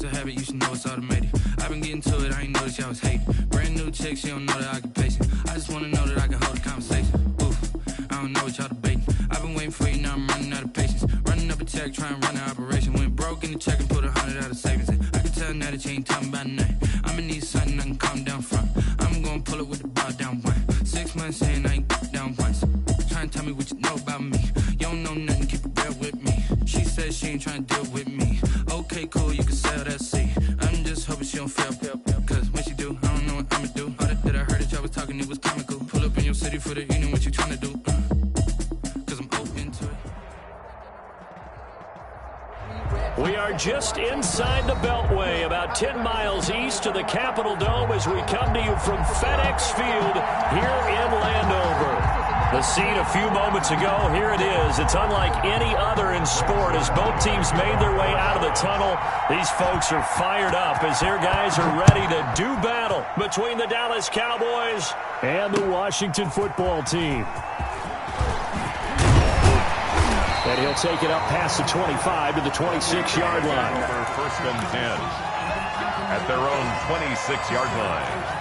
creates a habit, you should know it's automated. I've been getting to it, I ain't noticed y'all was hating. Brand new chick, she don't know that I can pace it. I just wanna know that I can hold a conversation. Oof, I don't know what y'all debating. I've been waiting for you, now I'm running out of patience. Running up a check, trying to run an operation. Went broke in the check and put 100 out of savings in. I can tell now that you ain't talking about nothing. I'ma need something I can calm down from. I'm gonna pull it with the bar down one. 6 months saying I ain't down once. Trying to tell me what you know about me. You don't know nothing, keep it real with me. She said she ain't trying to deal with me. Okay, cool, you can sell that seat. I'm just hoping she don't fail. Cause when she do, I don't know what I'ma do. All that I heard that y'all was talking, it was comical. Pull up in your city for the evening, what you trying to do? Cause I'm open to it. We are just inside the Beltway, about 10 miles east of the Capitol Dome as we come to you from FedEx Field here in Landover. The scene a few moments ago, here it is. It's unlike any other in sport as both teams made their way out of the tunnel. These folks are fired up as their guys are ready to do battle between the Dallas Cowboys and the Washington football team. And he'll take it up past the 25 to the 26-yard line. For 1st and 10 at their own 26-yard line.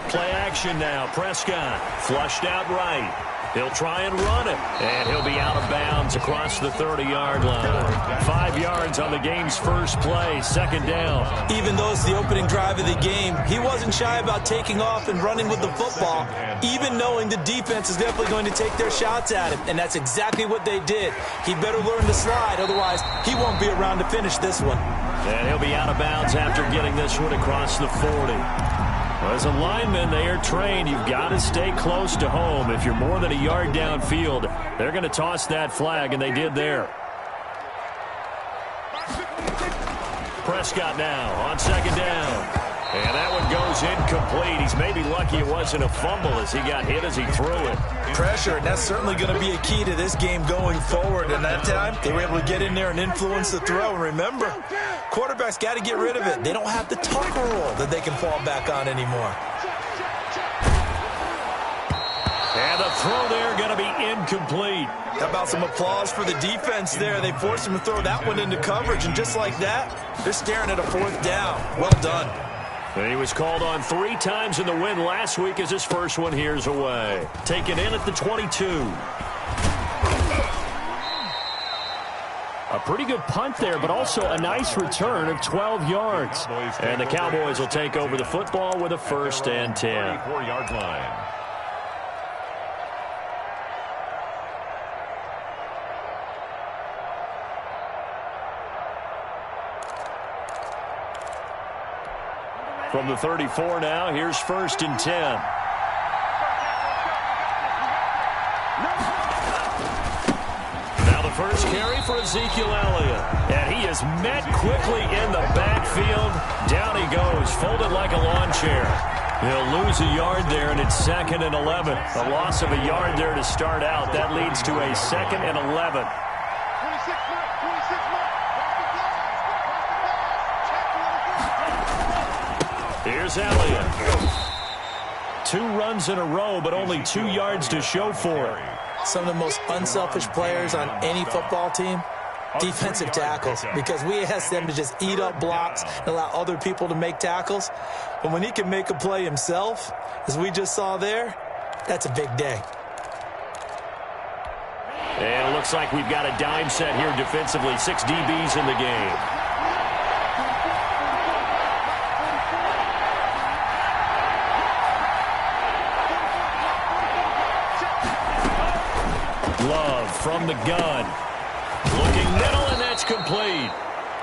Play action now. Prescott flushed out right. He'll try and run it. And he'll be out of bounds across the 30-yard line. 5 yards on the game's first play. 2nd down. Even though it's the opening drive of the game, he wasn't shy about taking off and running with the football, even knowing the defense is definitely going to take their shots at him. And that's exactly what they did. He better learn to slide, otherwise he won't be around to finish this one. And he'll be out of bounds after getting this one across the 40. As a lineman, they are trained. You've got to stay close to home. If you're more than a yard downfield, they're going to toss that flag, and they did there. Prescott now on 2nd down. And that one goes incomplete. He's maybe lucky it wasn't a fumble as he got hit as he threw it. Pressure, and that's certainly going to be a key to this game going forward. And that time, they were able to get in there and influence the throw. And remember, quarterbacks got to get rid of it. They don't have the tucker roll that they can fall back on anymore. And the throw there going to be incomplete. How about some applause for the defense there? They forced him to throw that one into coverage, and just like that, they're staring at a 4th down. Well done. And he was called on 3 times in the win last week as his first one here's away. Taken in at the 22. A pretty good punt there, but also a nice return of 12 yards. And the Cowboys will take over the football with a 1st and 10. 44-yard line. From the 34 now, here's 1st and 10. Now the first carry for Ezekiel Elliott. And he is met quickly in the backfield. Down he goes, folded like a lawn chair. He'll lose a yard there, and it's 2nd and 11. A loss of a yard there to start out. That leads to a 2nd and 11. Here's Elliott. 2 runs in a row, but only 2 yards to show for it. Some of the most unselfish players on any football team, defensive tackles, because we ask them to just eat up blocks and allow other people to make tackles. But when he can make a play himself, as we just saw there, that's a big day. And it looks like we've got a dime set here defensively. 6 DBs in the game. Love from the gun. Looking middle, and that's complete.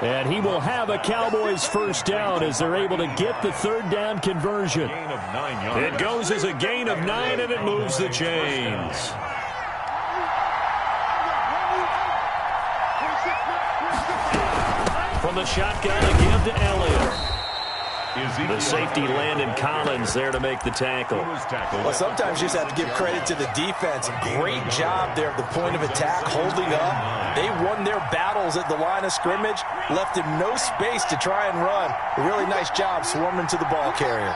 And he will have a Cowboys 1st down as they're able to get the 3rd down conversion. It goes as a gain of 9, and it moves the chains. From the shotgun, again to Elliott. The safety, Landon Collins, there to make the tackle. Well, sometimes you just have to give credit to the defense. Great job there at the point of attack, holding up. They won their battles at the line of scrimmage, left him no space to try and run. A really nice job swarming to the ball carrier.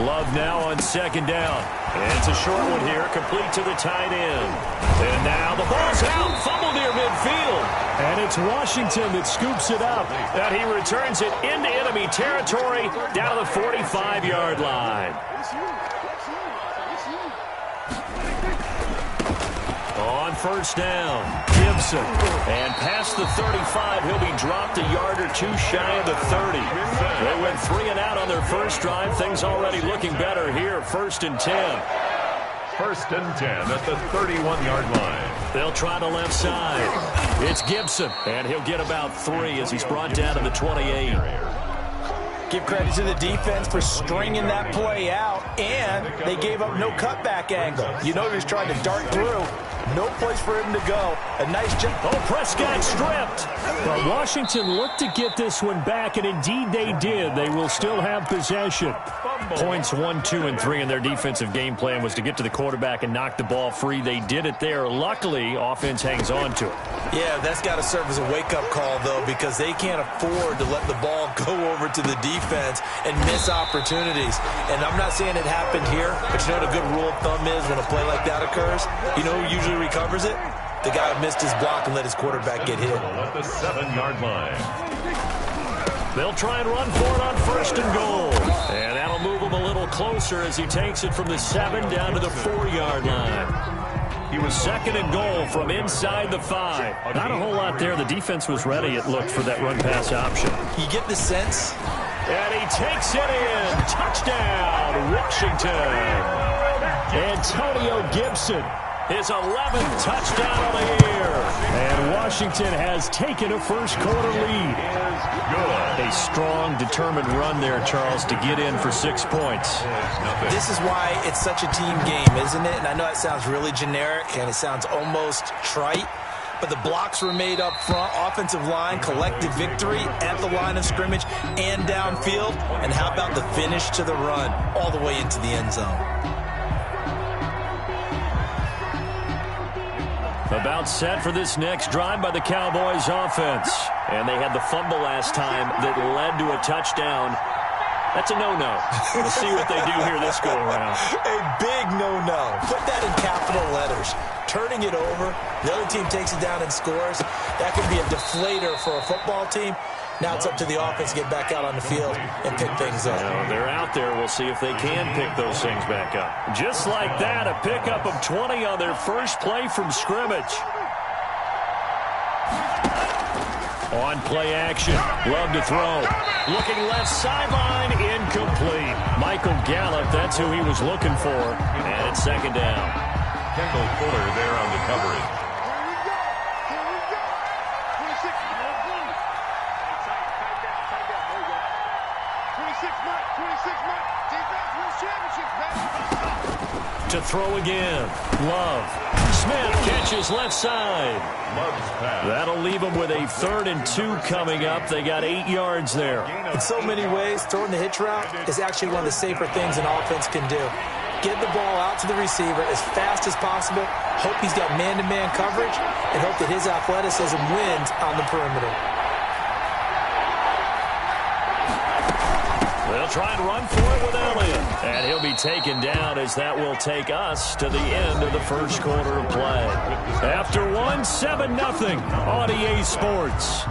Love now on second down. And it's a short one here, complete to the tight end. And now the ball's out, fumble near midfield. And it's Washington that scoops it up. And he returns it into enemy territory down to the 45-yard line. On first down, Gibson. And past the 35, he'll be dropped a yard or two shy of the 30. They went 3 and out on their first drive. Things already looking better here. 1st and 10. 1st and 10 at the 31-yard line. They'll try the left side. It's Gibson, and he'll get about 3 as he's brought down to the 28. Give credit to the defense for stringing that play out, and they gave up no cutback angle. You know he was trying to dart through. No place for him to go. A nice jump. Oh, Prescott stripped. But Washington looked to get this one back, and indeed they did. They will still have possession. Points 1, 2, and 3 in their defensive game plan was to get to the quarterback and knock the ball free. They did it there. Luckily, offense hangs on to it. Yeah, that's got to serve as a wake-up call, though, because they can't afford to let the ball go over to the defense and miss opportunities. And I'm not saying it happened here, but you know what a good rule of thumb is when a play like that occurs? You know who usually recovers it? The guy who missed his block and let his quarterback get hit. At the 7-yard line. They'll try and run for it on 1st and goal. And that'll move him a little closer as he takes it from the 7 down to the 4-yard line. He was 2nd and goal from inside the 5. Not a whole lot there. The defense was ready, it looked, for that run-pass option. You get the sense. And he takes it in. Touchdown, Washington. Antonio Gibson. His 11th touchdown of the year. And Washington has taken a first-quarter lead. A strong, determined run there, Charles, to get in for 6 points. This is why it's such a team game, isn't it? And I know it sounds really generic, and it sounds almost trite, but the blocks were made up front, offensive line, collective victory at the line of scrimmage and downfield. And how about the finish to the run all the way into the end zone? About set for this next drive by the Cowboys offense. And they had the fumble last time that led to a touchdown. That's a no-no. We'll see what they do here this go-around. A big no-no. Put that in capital letters. Turning it over, the other team takes it down and scores. That could be a deflator for a football team. Now it's up to the offense to get back out on the field and pick things up. They're out there. We'll see if they can pick those things back up. Just like that, a pickup of 20 on their first play from scrimmage. On play action. Love to throw. Looking left sideline. Incomplete. Michael Gallup, that's who he was looking for. And it's 2nd down. Kendall Fuller there on the coverage. To throw again. Love. Smith catches left side. That'll leave them with a 3rd and 2 coming up. They got 8 yards there. In so many ways, throwing the hitch route is actually one of the safer things an offense can do. Get the ball out to the receiver as fast as possible, hope he's got man-to-man coverage, and hope that his athleticism wins on the perimeter. They'll try and run for it with Elliott. And he'll be taken down as that will take us to the end of the first quarter of play. After 1, 7-0 on EA Sports.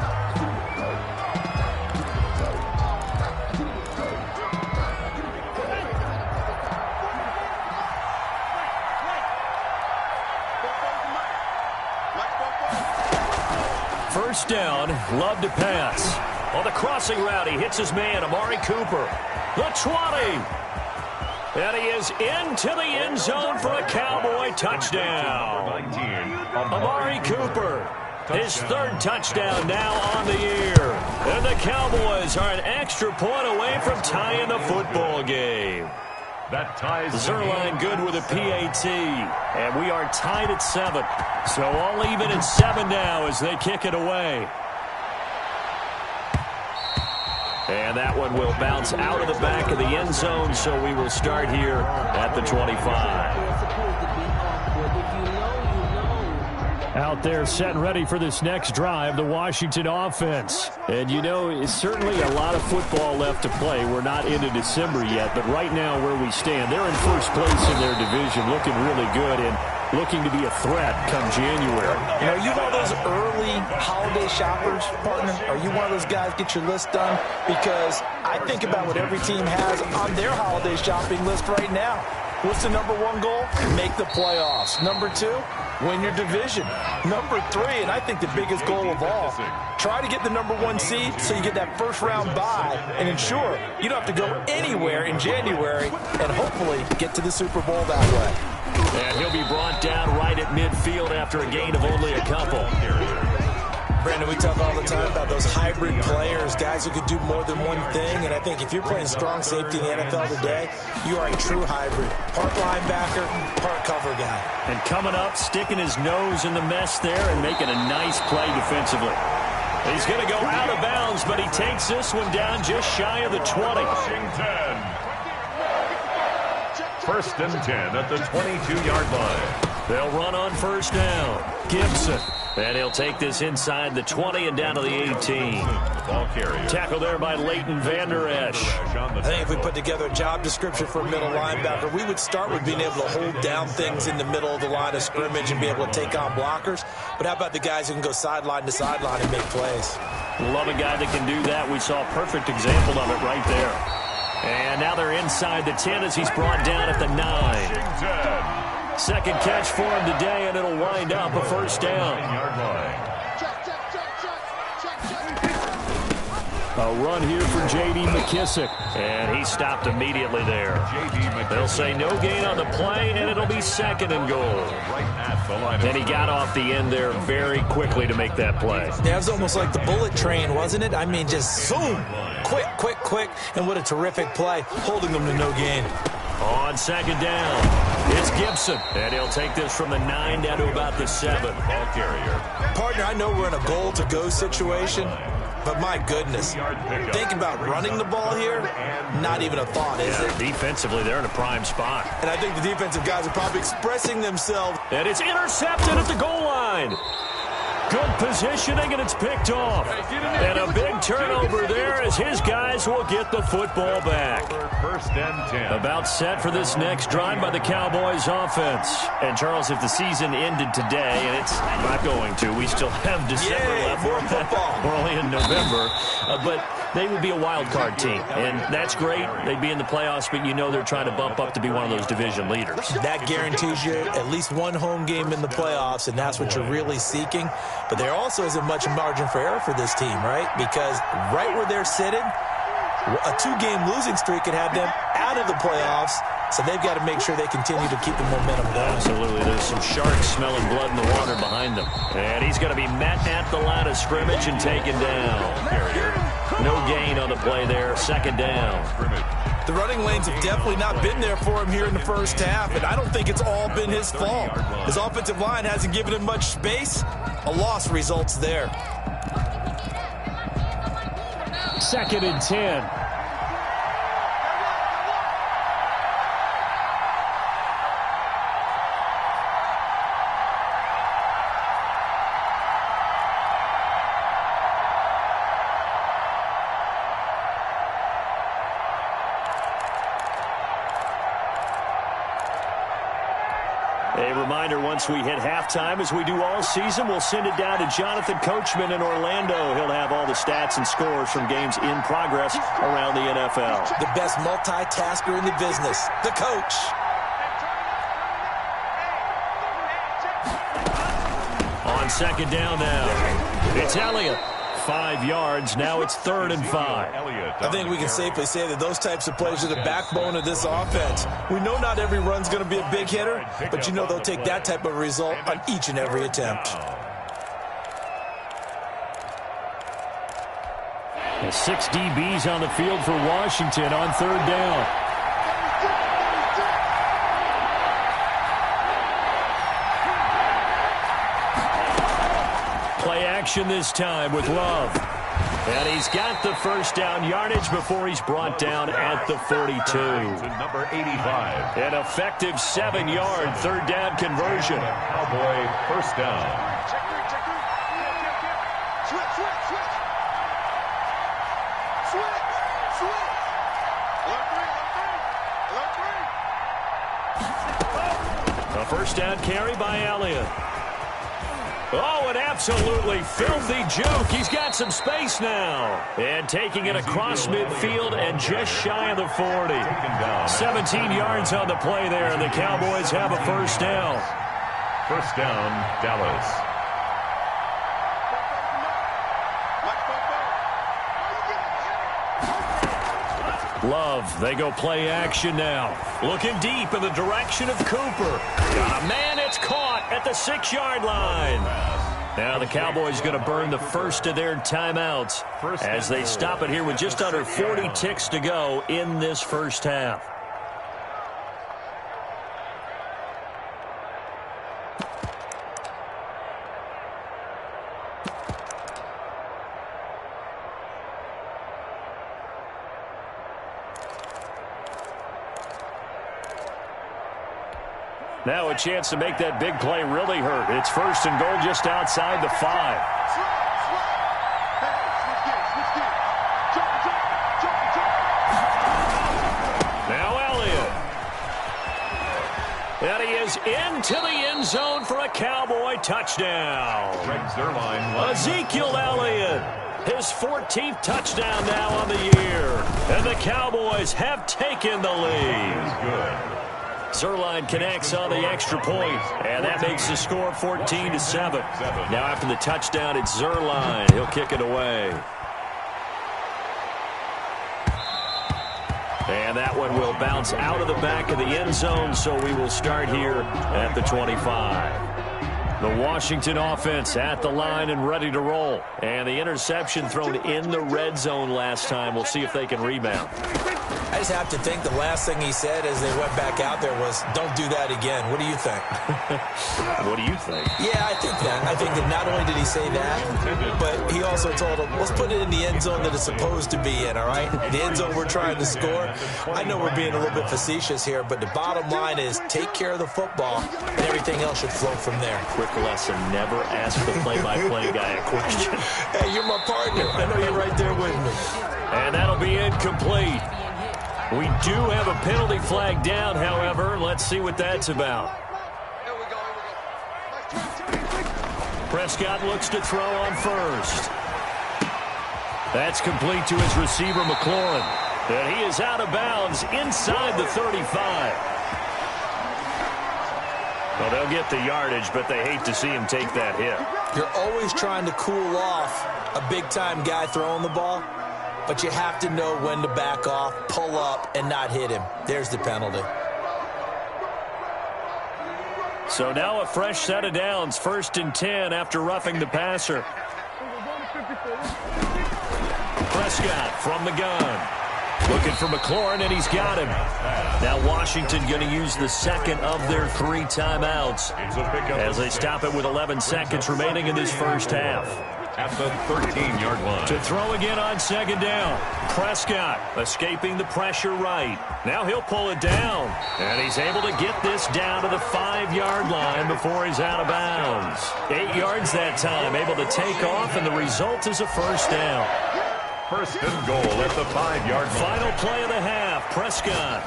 First down, Love to pass. On the crossing route, he hits his man, Amari Cooper. The 20. And he is into the end zone for a Cowboy touchdown. Amari Cooper, his 3rd touchdown now on the year. And the Cowboys are an extra point away from tying the football game. That ties Zerline good with a PAT. And we are tied at 7. So all even at 7 now as they kick it away. And that one will bounce out of the back of the end zone, so we will start here at the 25. Out there set and ready for this next drive, the Washington offense. And you know, it's certainly a lot of football left to play. We're not into December yet, but right now where we stand, they're in first place in their division, looking really good and looking to be a threat come January. You know, are you one of those early holiday shoppers, partner? Are you one of those guys get your list done? Because I think about what every team has on their holiday shopping list right now. What's the number one goal? Make the playoffs. Number two, win your division. Number three, and I think the biggest goal of all, try to get the number one seed so you get that first round bye and ensure you don't have to go anywhere in January and hopefully get to the Super Bowl that way. And he'll be brought down right at midfield after a gain of only a couple. Brandon, we talk all the time about those hybrid players, guys who could do more than one thing, and I think if you're playing strong safety in the NFL today, you are a true hybrid. Part linebacker, part cover guy. And coming up, sticking his nose in the mess there and making a nice play defensively. He's going to go out of bounds, but he takes this one down just shy of the 20. First and 10 at the 22-yard line. They'll run on first down. Gibson. And he'll take this inside the 20 and down to the 18. Ball carrier. Tackle there by Leighton Vander Esch. I think if we put together a job description for a middle linebacker, we would start with being able to hold down things in the middle of the line of scrimmage and be able to take on blockers. But how about the guys who can go sideline to sideline and make plays? Love a guy that can do that. We saw a perfect example of it right there. And now they're inside the 10 as he's brought down at the 9. Second catch for him today, and it'll wind up a first down. A run here for J.D. McKissick, and he stopped immediately there. They'll say no gain on the play, and it'll be second and goal. And he got off the end there very quickly to make that play. Yeah, it was almost like the bullet train, wasn't it? I mean, just zoom, quick, and what a terrific play, holding them to no gain. On second down, it's Gibson, and he'll take this from the 9 down to about the 7. Ball carrier. Partner, I know we're in a goal-to-go situation, but my goodness, think about running the ball here, not even a thought, is it? Defensively, they're in a prime spot. And I think the defensive guys are probably expressing themselves. And it's intercepted at the goal line. Good positioning, and it's picked off. And a big turnover there as his guys will get the football back. First and 10. About set for this next drive by the Cowboys offense. And, Charles, if the season ended today, and it's not going to, we still have December left. More football. We're only in November. But they would be a wild card team, and that's great. They'd be in the playoffs, but you know they're trying to bump up to be one of those division leaders. That guarantees you at least one home game in the playoffs, and that's what you're really seeking. But there also isn't much margin for error for this team, right? Because right where they're sitting, a 2-game losing streak could have them out of the playoffs, so they've got to make sure they continue to keep the momentum going. Absolutely. There's some sharks smelling blood in the water behind them. And he's going to be met at the line of scrimmage and taken down. No gain on the play there. Second down. The running lanes have definitely not been there for him here in the first half, and I don't think it's all been his fault. His offensive line hasn't given him much space. A loss results there. Second and 10. A reminder, once we hit halftime, as we do all season, we'll send it down to Jonathan Coachman in Orlando. He'll have all the stats and scores from games in progress around the NFL. The best multitasker in the business, the coach. On second down now, it's Elliott. 5 yards. Now it's 3rd and 5. I think we can safely say that those types of plays are the backbone of this offense. We know not every run's going to be a big hitter, but you know they'll take that type of result on each and every attempt. The 6 DBs on the field for Washington on 3rd down. Play action this time with Love. And he's got the first down yardage before he's brought down at the 42. Number 85. An effective 7-yard third down conversion. Cowboy first down. A first down carry by Elliott. Oh, an absolutely filthy juke. He's got some space now. And taking it across midfield and just shy of the 40. 17 yards on the play there, and the Cowboys have a first down. First down, Dallas. Love, they go play action now. Looking deep in the direction of Cooper. Got a man, it's caught at the 6-yard line. Now the Cowboys going to burn the first of their timeouts as they stop it here with just under 40 ticks to go in this first half. Now a chance to make that big play really hurt. It's first and goal just outside the 5. Now Elliott. And he is into the end zone for a Cowboy touchdown. Ezekiel Elliott. His 14th touchdown now on the year. And the Cowboys have taken the lead. Good. Zerline connects on the extra point, and that makes the score 14-7. Now after the touchdown, it's Zerline. He'll kick it away. And that one will bounce out of the back of the end zone, so we will start here at the 25. The Washington offense at the line and ready to roll. And the interception thrown in the red zone last time. We'll see if they can rebound. I just have to think the last thing he said as they went back out there was, don't do that again. What do you think? What do you think? Yeah, I think that. I think that not only did he say that, but he also told him, let's put it in the end zone that it's supposed to be in, all right? The end zone we're trying to score. I know we're being a little bit facetious here, but the bottom line is take care of the football, and everything else should flow from there. Quick lesson, never ask the play-by-play guy a question. Hey, you're my partner. I know you're right there with me. And that'll be incomplete. We do have a penalty flag down, however. Let's see what that's about. Prescott looks to throw on first. That's complete to his receiver, McLaurin. And he is out of bounds inside the 35. Well, they'll get the yardage, but they hate to see him take that hit. You're always trying to cool off a big-time guy throwing the ball, but you have to know when to back off, pull up, and not hit him. There's the penalty. So now a fresh set of downs, 1st and 10 after roughing the passer. Prescott from the gun. Looking for McLaurin, and he's got him. Now Washington going to use the second of their 3 timeouts as they stop it with 11 seconds remaining in this first half. At the 13-yard line. To throw again on 2nd down. Prescott escaping the pressure right. Now he'll pull it down. And he's able to get this down to the 5-yard line before he's out of bounds. 8 yards that time, able to take off, and the result is a first down. 1st and goal at the 5-yard line. Final play of the half, Prescott.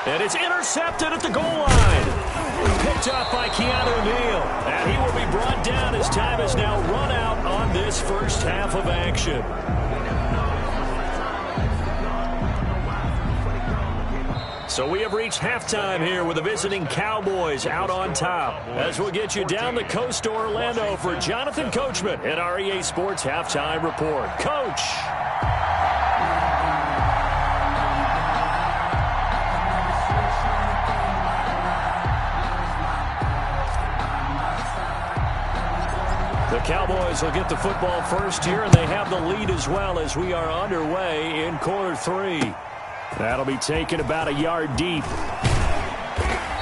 And it's intercepted at the goal line. Picked up by Keanu Neal. And he will be brought down as time is now run out on this first half of action. So we have reached halftime here with the visiting Cowboys out on top. As we'll get you down the coast to Orlando for Jonathan Coachman at our EA Sports Halftime Report. Coach. The Cowboys will get the football first here, and they have the lead as well as we are underway in quarter 3. That'll be taken about a yard deep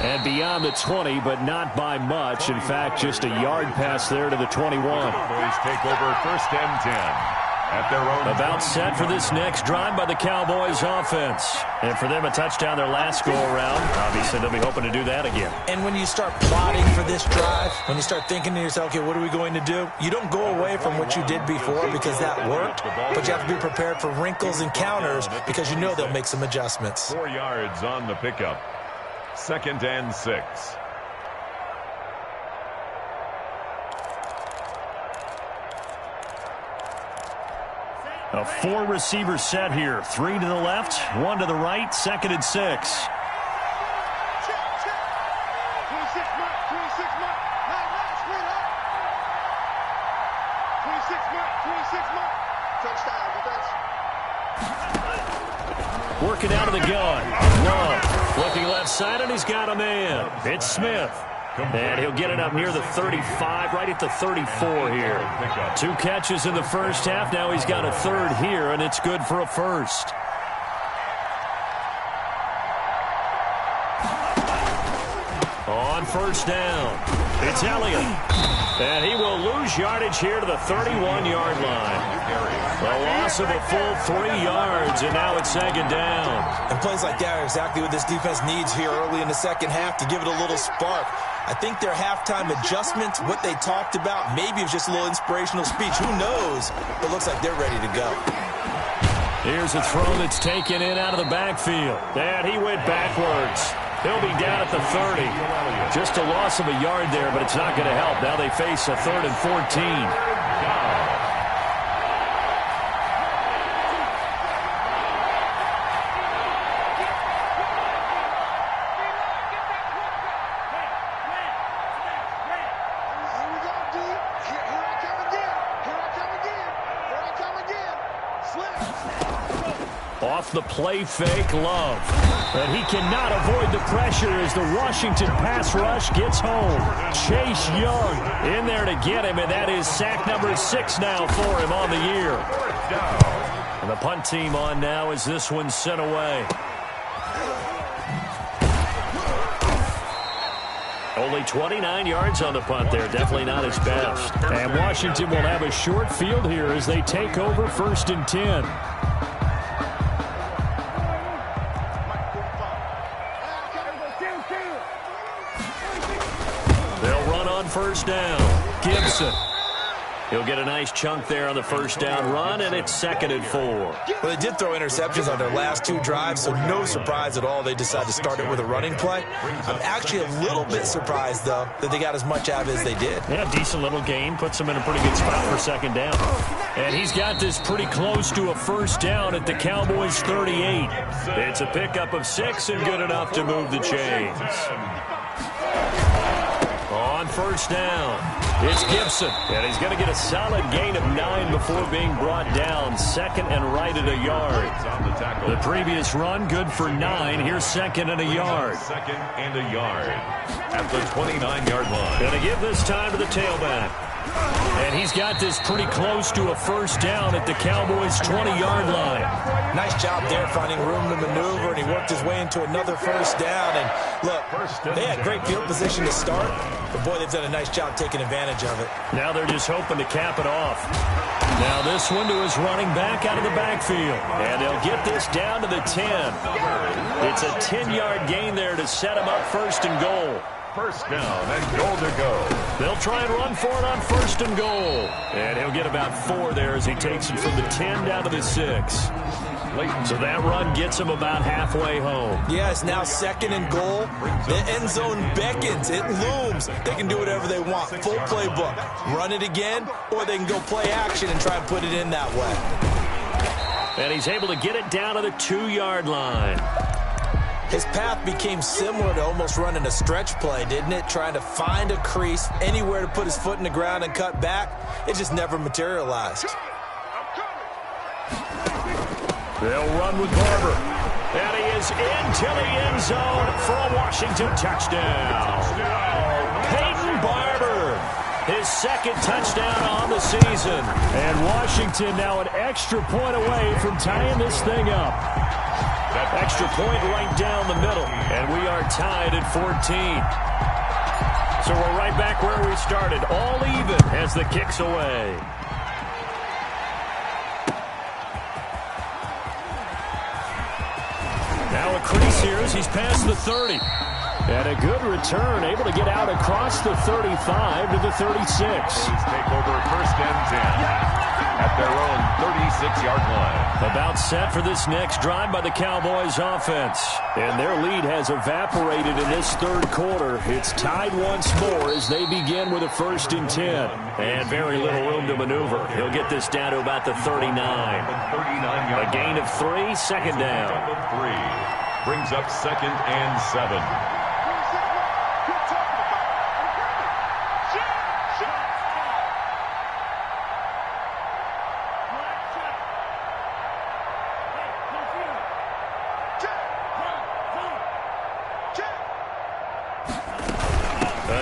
and beyond the 20, but not by much. In fact, just a yard pass there to the 21. Cowboys take over 1st and 10 at their own. About set for this next drive by the Cowboys offense. And for them, a touchdown their last go-around. Obviously, they'll be hoping to do that again. And when you start plotting for this drive, when you start thinking to yourself, okay, what are we going to do? You don't go away from what you did before because that worked, but you have to be prepared for wrinkles and counters because you know they'll make some adjustments. 4 yards on the pickup. 2nd and 6. A 4-receiver set here. 3 to the left, 1 to the right, 2nd and 6. Working out of the gun. Love looking left side, and he's got a man. It's Smith. And he'll get it up near the 35, right at the 34 here. 2 catches in the first half. Now he's got a 3rd here, and it's good for a 1st. On 1st down, it's Elliott. And he will lose yardage here to the 31-yard line. A loss of a full 3 yards, and now it's 2nd down. And plays like that are exactly what this defense needs here early in the second half to give it a little spark. I think their halftime adjustments, what they talked about, maybe it was just a little inspirational speech. Who knows? But it looks like they're ready to go. Here's a throw that's taken in out of the backfield. And he went backwards. He'll be down at the 30. Just a loss of a yard there, but it's not going to help. Now they face a 3rd and 14. Off the play fake, Love. And he cannot avoid the pressure as the Washington pass rush gets home. Chase Young in there to get him, and that is sack number 6 now for him on the year. And the punt team on now as this one's sent away. Only 29 yards on the punt there. Definitely not his best. And Washington will have a short field here as they take over 1st and 10. First down, Gibson. He'll get a nice chunk there on the first down run, and it's 2nd and 4. Well, they did throw interceptions on their last 2 drives, so no surprise at all they decided to start it with a running play. I'm actually a little bit surprised, though, that they got as much out of it as they did. Yeah, decent little gain. Puts them in a pretty good spot for 2nd down. And he's got this pretty close to a first down at the Cowboys' 38. It's a pickup of 6 and good enough to move the chains. On first down, it's Gibson, and he's going to get a solid gain of 9 before being brought down. 2nd and right at a yard. The previous run, good for 9. Here's 2nd and a yard. 2nd and a yard at the 29-yard line. Going to give this time to the tailback. And he's got this pretty close to a first down at the Cowboys' 20-yard line. Nice job there finding room to maneuver, and he worked his way into another first down. And look, they had great field position to start, but boy, they've done a nice job taking advantage of it. Now they're just hoping to cap it off. Now this one to his running back out of the backfield. And they'll get this down to the 10. It's a 10-yard gain there to set him up 1st and goal. First down and goal to go. They'll try and run for it on 1st and goal. And he'll get about 4 there as he takes it from the 10 down to the 6. So that run gets him about halfway home. Yeah, it's now 2nd and goal. The end zone beckons. It looms. They can do whatever they want. Full playbook. Run it again, or they can go play action and try and put it in that way. And he's able to get it down to the 2-yard line. His path became similar to almost running a stretch play, didn't it? Trying to find a crease, anywhere to put his foot in the ground and cut back. It just never materialized. They'll run with Barber. And he is into the end zone for a Washington touchdown. Peyton Barber, his 2nd touchdown on the season. And Washington now an extra point away from tying this thing up. That extra point right down the middle. And we are tied at 14. So we're right back where we started. All even as the kick's away. here as he's past the 30. And a good return, able to get out across the 35 to the 36. Take over first and 10 at their own 36-yard line. About set for this next drive by the Cowboys offense. And their lead has evaporated in this third quarter. It's tied once more as they begin with a 1st and 10. And very little room to maneuver. He'll get this down to about the 39. A gain of 3, second down. Brings up 2nd and 7.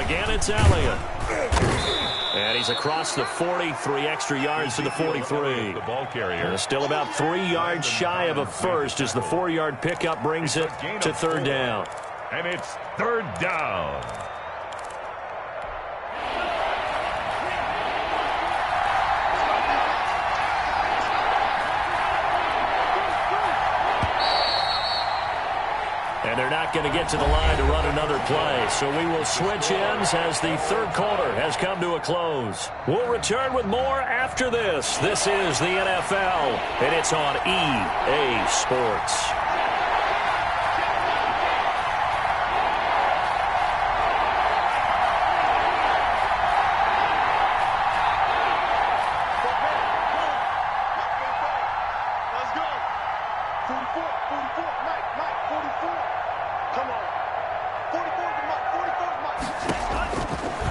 Again, it's Elliott. And he's across the 40, 3 extra yards to the 43. The ball carrier. And still about 3 yards shy of a first as the 4-yard pickup brings it to 3rd down. And it's 3rd down. And they're not going to get to the line to run another play. So we will switch ends as the third quarter has come to a close. We'll return with more after this. This is the NFL, and it's on EA Sports.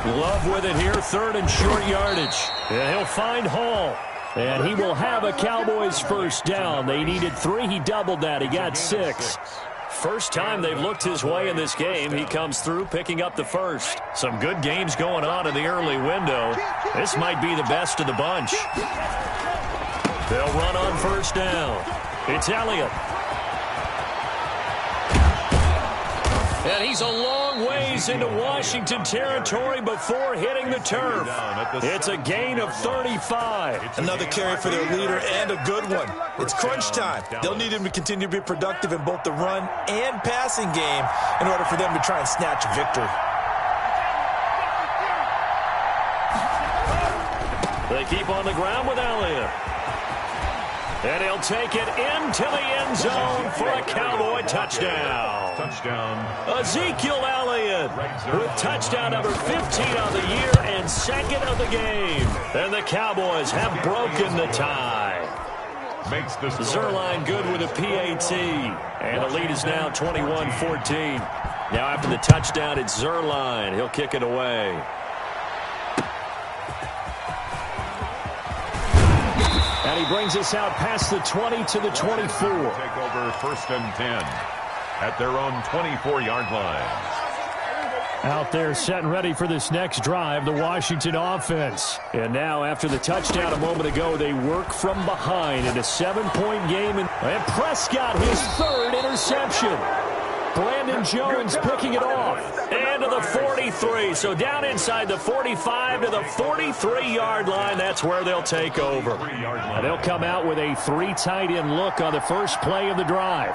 Love with it here, 3rd and short yardage. And he'll find Hall. And he will have a Cowboys 1st down. They needed 3. He doubled that. He got 6. First time they've looked his way in this game. He comes through picking up the 1st. Some good games going on in the early window. This might be the best of the bunch. They'll run on 1st down. It's Elliott. And he's a long ways into Washington territory before hitting the turf. It's a gain of 35. Another carry for their leader and a good one. It's crunch time. They'll need him to continue to be productive in both the run and passing game in order for them to try and snatch a victory. They keep on the ground with Elliott. And he'll take it into the end zone for a Cowboy touchdown. Ezekiel Elliott with touchdown number 15 on the year and 2nd of the game. And the Cowboys have broken the tie. Zerline good with a PAT. And the lead is now 21-14. Now after the touchdown, it's Zerline. He'll kick it away. And he brings us out past the 20 to the 24. Take over 1st and 10 at their own 24-yard line. Out there set and ready for this next drive, the Washington offense. And now after the touchdown a moment ago, they work from behind in a 7-point game. And Prescott, his 3rd interception. Brandon Jones picking it off. And to the 43. So down inside the 45 to the 43-yard line. That's where they'll take over. And they'll come out with a 3 tight end look on the first play of the drive.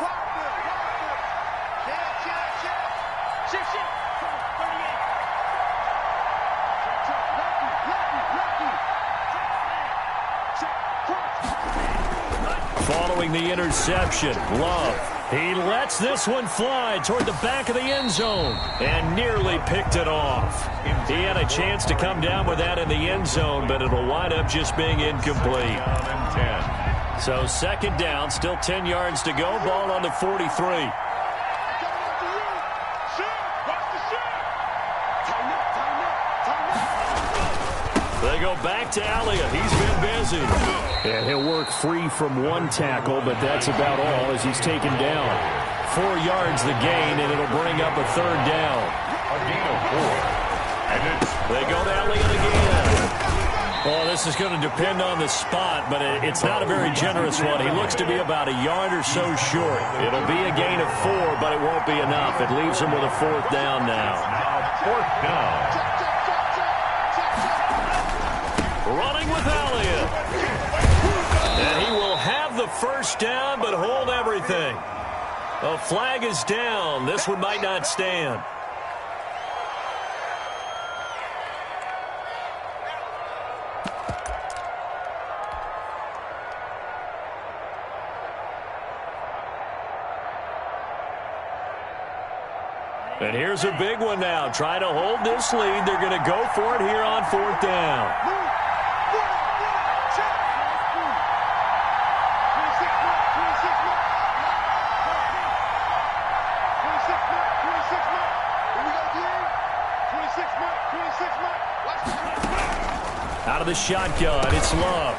Following the interception, Love. He lets this one fly toward the back of the end zone and nearly picked it off. He had a chance to come down with that in the end zone, but it'll wind up just being incomplete. So 2nd down, still 10 yards to go. Ball on the 43. They go back to Elliott. He's been busy. And he'll work free from 1 tackle, but that's about all as he's taken down. 4 yards the gain, and it'll bring up a 3rd down. A gain of 4. And they go to Elliott again. Oh, this is going to depend on the spot, but it's not a very generous one. He looks to be about a yard or so short. It'll be a gain of 4, but it won't be enough. It leaves him with a 4th down now. Now 4th down. Running with Elliott. And he will have the 1st down, but hold everything. A flag is down. This one might not stand. And here's a big one now. Trying to hold this lead. They're going to go for it here on 4th down. Out of the shotgun, it's Love.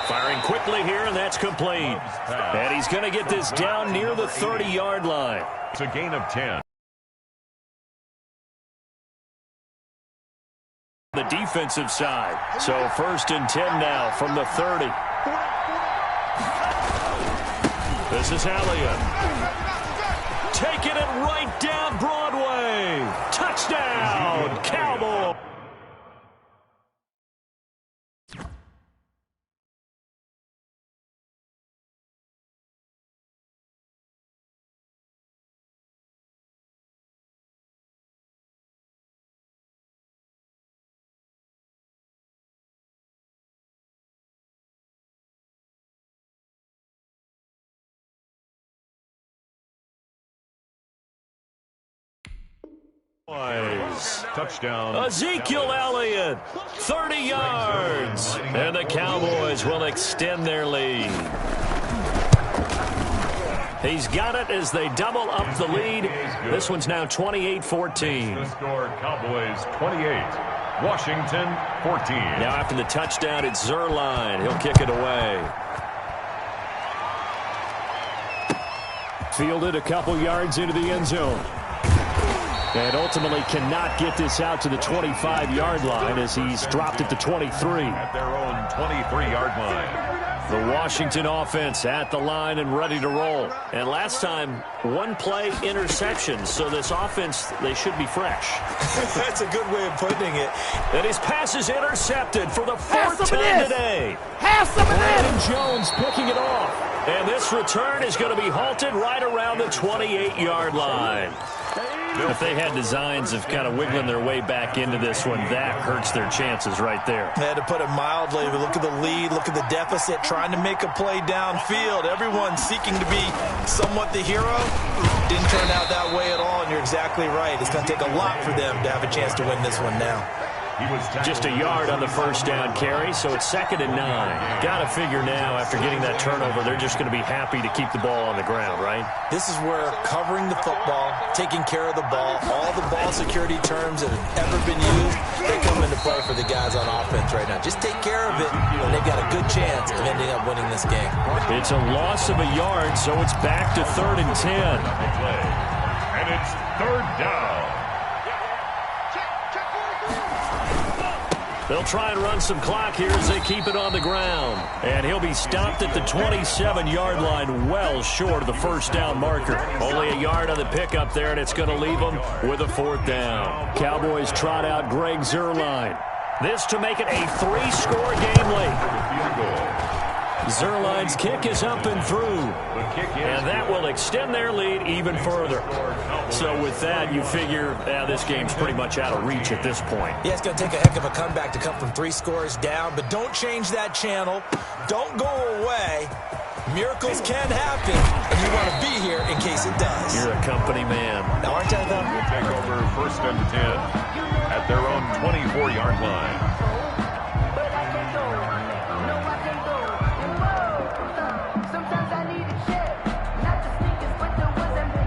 Firing quickly here, and that's complete. And he's going to get this down near the 30-yard line. It's a gain of 10. The defensive side. So 1st and 10 now from the 30. This is Elliott. Taking it right down Broadway. Touchdown, Cowboys. Touchdown. Ezekiel Elliott, 30 yards. And the Cowboys will extend their lead. He's got it as they double up the lead. This one's now 28-14. The score, Cowboys 28, Washington 14. Now after the touchdown, it's Zuerlein. He'll kick it away. Fielded a couple yards into the end zone. And ultimately cannot get this out to the 25-yard line as he's dropped it to 23. At their own 23-yard line. The Washington offense at the line and ready to roll. And last time, one play interception. So this offense, they should be fresh. That's a good way of putting it. And his pass is intercepted for the 4th time today. Have some of Brandon this. Jones picking it off. And this return is going to be halted right around the 28-yard line. If they had designs of kind of wiggling their way back into this one, that hurts their chances right there. They had to put it mildly. Look at the lead. Look at the deficit. Trying to make a play downfield. Everyone seeking to be somewhat the hero. Didn't turn out that way at all, and you're exactly right. It's going to take a lot for them to have a chance to win this one now. Just a yard on the 1st down carry, so it's 2nd and 9. Got to figure now, after getting that turnover, they're just going to be happy to keep the ball on the ground, right? This is where covering the football, taking care of the ball, all the ball security terms that have ever been used, they come into play for the guys on offense right now. Just take care of it, and they've got a good chance of ending up winning this game. It's a loss of a yard, so it's back to 3rd and 10. And it's 3rd down. They'll try and run some clock here as they keep it on the ground. And he'll be stopped at the 27-yard line, well short of the 1st down marker. Only a yard on the pickup there, and it's going to leave them with a 4th down. Cowboys trot out Greg Zuerlein. This to make it a 3-score game late. Zuerlein's kick is up and through. And that will extend their lead even further. So with that, you figure this game's pretty much out of reach at this point. Yeah, it's going to take a heck of a comeback to come from 3 scores down, but don't change that channel. Don't go away. Miracles can happen, and you want to be here in case it does. You're a company man. Now, aren't I, though? We'll take over 1st and 10 at their own 24-yard line.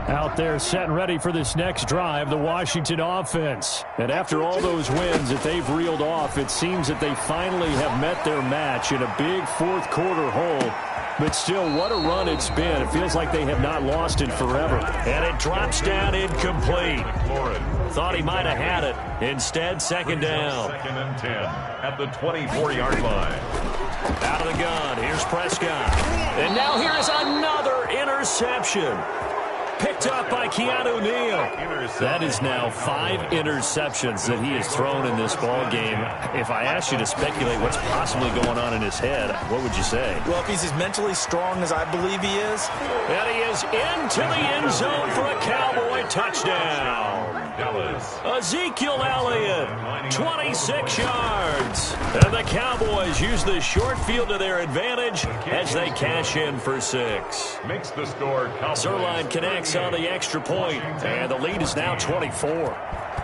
Out there set and ready for this next drive, the Washington offense. And after all those wins that they've reeled off, it seems that they finally have met their match in a big 4th quarter hole. But still, what a run it's been. It feels like they have not lost in forever. And it drops down incomplete. Thought he might have had it. Instead, 2nd down. 2nd and 10 at the 24-yard line. Out of the gun, here's Prescott. And now here is another interception. picked up by Keanu Neal. That is now 5 interceptions that he has thrown in this ball game. If I asked you to speculate what's possibly going on in his head, what would you say? Well, if he's as mentally strong as I believe he is. And he is into the end zone for a Cowboy touchdown. Ezekiel Elliott, 26 yards. And the Cowboys use the short field to their advantage as they cash in for 6. Makes the score. Zerline connects on the extra point, and the lead is now 24.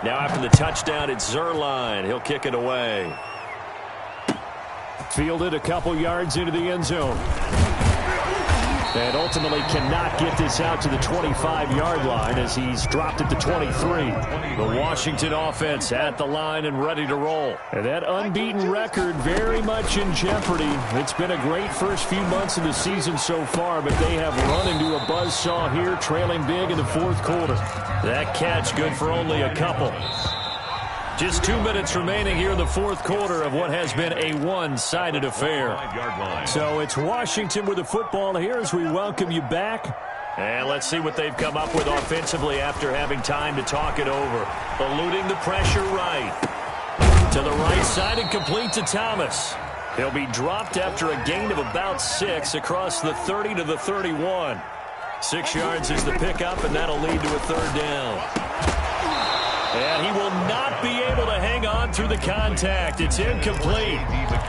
Now after the touchdown, it's Zerline. He'll kick it away. Fielded a couple yards into the end zone. And ultimately cannot get this out to the 25-yard line as he's dropped it to 23. The Washington offense at the line and ready to roll. And that unbeaten record very much in jeopardy. It's been a great first few months of the season so far, but they have run into a buzzsaw here, trailing big in the fourth quarter. That catch good for only a couple. Just 2 minutes remaining here in the fourth quarter of what has been a one-sided affair. So it's Washington with the football here as we welcome you back. And let's see what they've come up with offensively after having time to talk it over. Eluding the pressure right. To the right side and complete to Thomas. He'll be dropped after a gain of about 6 across the 30 to the 31. 6 yards is the pickup, and that'll lead to a third down. And he will not be able to hang on through the contact. It's incomplete.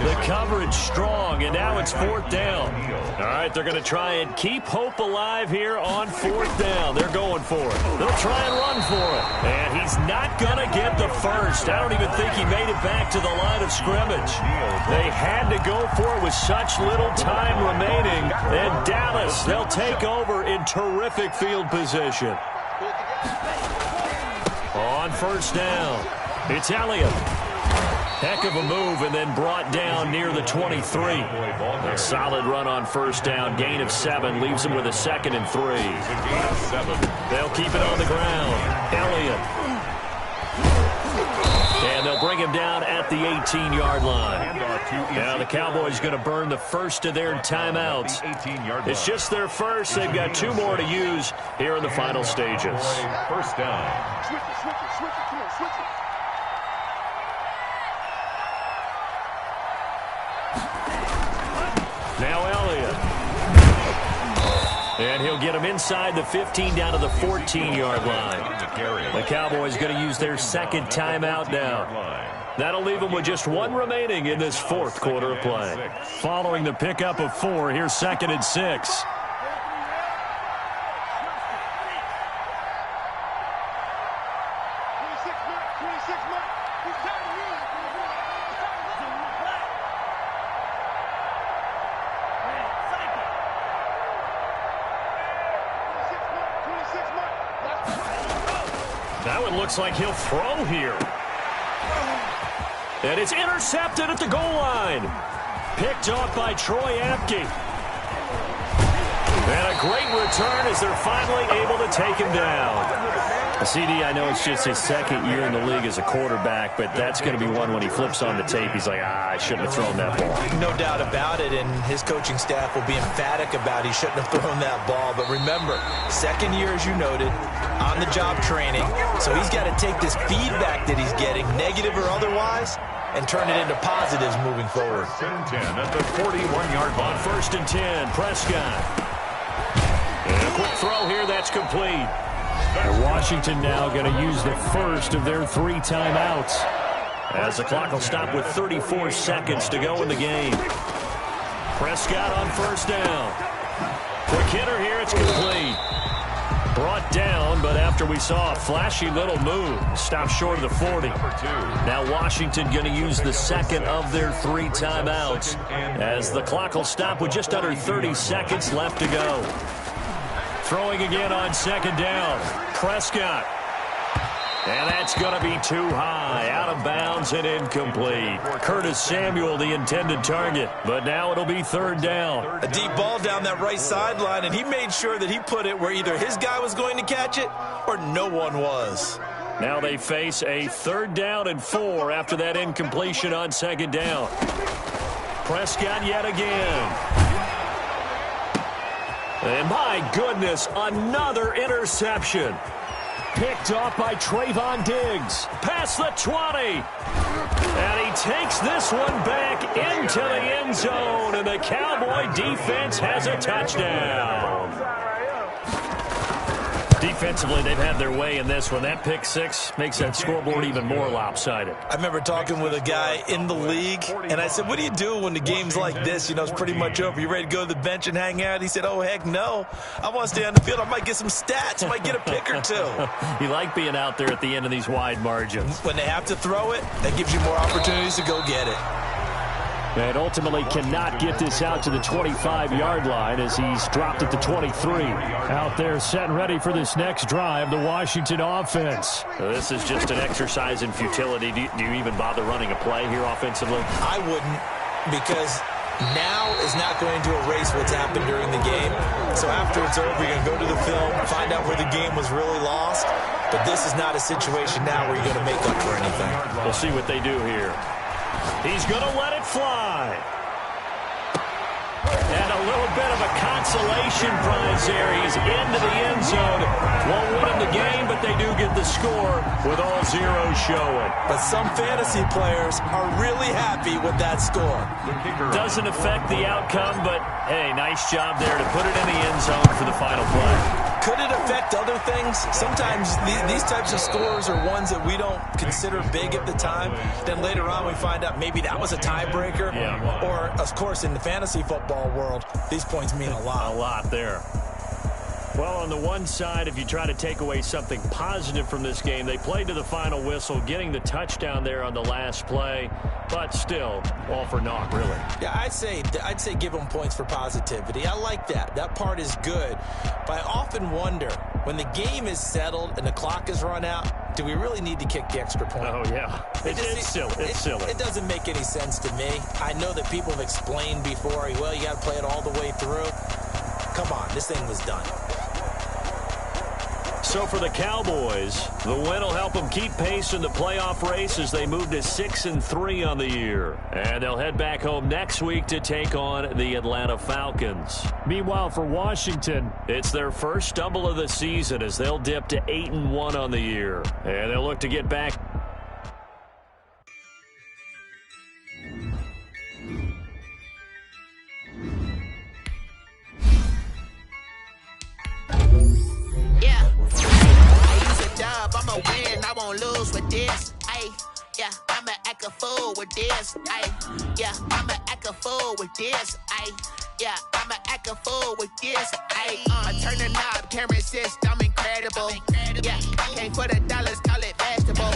The coverage strong, and now it's fourth down. All right, they're going to try and keep hope alive here on fourth down. They're going for it. They'll try and run for it. And he's not going to get the first. I don't even think he made it back to the line of scrimmage. They had to go for it with such little time remaining. And Dallas, they'll take over in terrific field position. On first down, it's Elliott. Heck of a move and then brought down near the 23. A solid run on first down. Gain of 7 leaves him with a 2nd and 3. They'll keep it on the ground. Elliott. And they'll bring him down at the 18-yard line. Now the Cowboys going to burn the first of their timeouts. It's just their first. They've got 2 more to use here in the final stages. First down. Now Elliott. And he'll get him inside the 15 down to the 14-yard line. The Cowboys going to use their second timeout now. That'll leave them with just 1 remaining in this fourth quarter of play. Following the pickup of 4, here's 2nd and 6. That one looks like he'll throw here. And it's intercepted at the goal line. Picked off by Troy Apke. And a great return as they're finally able to take him down. CD, I know it's just his 2nd year in the league as a quarterback, but that's going to be one when he flips on the tape. He's like, I shouldn't have thrown that ball. No doubt about it, and his coaching staff will be emphatic about he shouldn't have thrown that ball. But remember, 2nd year, as you noted, on-the-job training. So he's got to take this feedback that he's getting, negative or otherwise, and turn it into positives moving forward. 1st and 10 at the 41-yard line. On 1st and 10, Prescott. And a quick throw here, that's complete. And Washington now going to use the first of their 3 timeouts, as the clock will stop with 34 seconds to go in the game. Prescott on first down. Quick hitter here, it's complete. Brought down, but after we saw a flashy little move, stopped short of the 40. Now Washington going to use the second of their 3 timeouts, as the clock will stop with just under 30 seconds left to go. Throwing again on 2nd down. Prescott. And that's going to be too high. Out of bounds and incomplete. Curtis Samuel, the intended target. But now it'll be 3rd down. A deep ball down that right sideline, and he made sure that he put it where either his guy was going to catch it or no one was. Now they face a 3rd down and 4 after that incompletion on 2nd down. Prescott yet again. And my goodness, another interception. Picked off by Trayvon Diggs. Past the 20. And he takes this one back into the end zone. And the Cowboy defense has a touchdown. Defensively, they've had their way in this one. That pick six makes that scoreboard even more lopsided. I remember talking with a guy in the league, and I said, what do you do when the game's like this? You know, it's pretty much over. You ready to go to the bench and hang out? He said, oh, heck no. I want to stay on the field. I might get some stats. I might get a pick or two. You like being out there at the end of these wide margins. When they have to throw it, that gives you more opportunities to go get it. And ultimately cannot get this out to the 25-yard line as he's dropped at the 23. Out there set and ready for this next drive, the Washington offense. This is just an exercise in futility. Do you even bother running a play here offensively? I wouldn't, because now is not going to erase what's happened during the game. So after it's over, you're going to go to the film, find out where the game was really lost. But this is not a situation now where you're going to make up for anything. We'll see what they do here. He's going to let it fly. And a little bit of a consolation prize there. He's into the end zone. Won't win him the game, but they do get the score with all zeros showing. But some fantasy players are really happy with that score. Doesn't affect the outcome, but, hey, nice job there to put it in the end zone for the final play. Could it affect other things? Sometimes these types of scores are ones that we don't consider big at the time. Then later on we find out maybe that was a tiebreaker. Yeah. Or, of course, in the fantasy football world, these points mean a lot. A lot there. Well, on the one side, if you try to take away something positive from this game, they played to the final whistle, getting the touchdown there on the last play, but still, all for naught, really. Yeah, I'd say give them points for positivity. I like that. That part is good. But I often wonder, when the game is settled and the clock is run out, do we really need to kick the extra point? Oh, yeah. It's silly. It's silly. It doesn't make any sense to me. I know that people have explained before, well, you got to play it all the way through. Come on, this thing was done. So for the Cowboys, the win will help them keep pace in the playoff race as they move to 6-3 on the year. And they'll head back home next week to take on the Atlanta Falcons. Meanwhile, for Washington, it's their first stumble of the season as they'll dip to 8-1 on the year. And they'll look to get back. I'ma win, I won't lose with this. Ay, yeah, I'ma act a fool with this. Ay, yeah, I'ma act a fool with this. Ay, yeah, I'ma act a fool with this. Ay, I turn the knob, camera assist, I'm incredible. Yeah, came for the dollars, call it basketball.